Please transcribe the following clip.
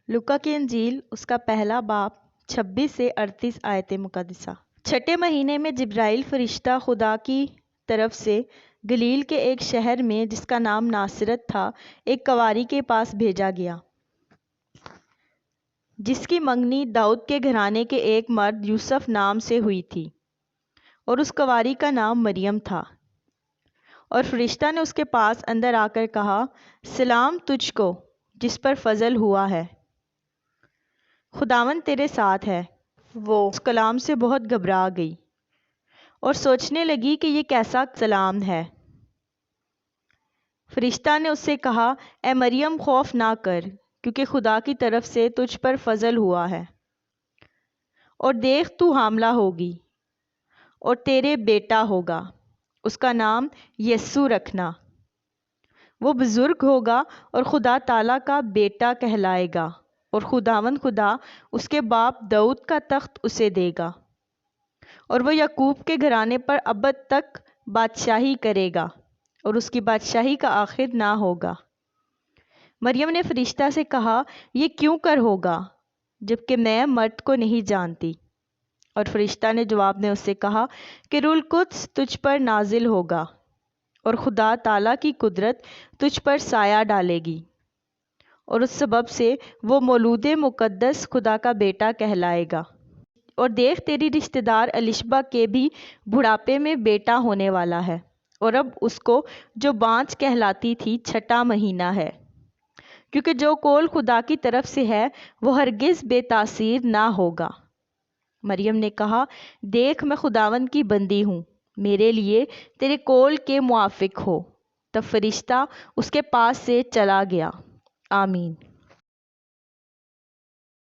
لوکا کی انجیل اس کا پہلا باب 26 سے 38 آیت مقدسہ۔ چھٹے مہینے میں جبرائیل فرشتہ خدا کی طرف سے گلیل کے ایک شہر میں جس کا نام ناصرت تھا ایک کنواری کے پاس بھیجا گیا، جس کی منگنی داؤد کے گھرانے کے ایک مرد یوسف نام سے ہوئی تھی، اور اس کنواری کا نام مریم تھا۔ اور فرشتہ نے اس کے پاس اندر آ کر کہا، سلام تجھ کو جس پر فضل ہوا ہے، خداوند تیرے ساتھ ہے۔ وہ اس کلام سے بہت گھبرا گئی اور سوچنے لگی کہ یہ کیسا سلام ہے۔ فرشتہ نے اس سے کہا، اے مریم خوف نہ کر، کیونکہ خدا کی طرف سے تجھ پر فضل ہوا ہے، اور دیکھ تو حاملہ ہوگی اور تیرے بیٹا ہوگا، اس کا نام یسوع رکھنا۔ وہ بزرگ ہوگا اور خدا تعالیٰ کا بیٹا کہلائے گا، اور خداوند خدا اس کے باپ داؤد کا تخت اسے دے گا، اور وہ یعقوب کے گھرانے پر ابد تک بادشاہی کرے گا، اور اس کی بادشاہی کا آخر نہ ہوگا۔ مریم نے فرشتہ سے کہا، یہ کیوں کر ہوگا جبکہ میں مرد کو نہیں جانتی؟ اور فرشتہ نے جواب میں اس سے کہا کہ روح القدس تجھ پر نازل ہوگا، اور خدا تعالیٰ کی قدرت تجھ پر سایہ ڈالے گی، اور اس سبب سے وہ مولود مقدس خدا کا بیٹا کہلائے گا۔ اور دیکھ تیری رشتہ دار الشبہ کے بھی بڑھاپے میں بیٹا ہونے والا ہے، اور اب اس کو جو بانجھ کہلاتی تھی 6واں مہینہ ہے، کیونکہ جو کول خدا کی طرف سے ہے وہ ہرگز بے تاثیر نہ ہوگا۔ مریم نے کہا، دیکھ میں خداوند کی بندی ہوں، میرے لیے تیرے کول کے موافق ہو۔ تب فرشتہ اس کے پاس سے چلا گیا۔ آمین۔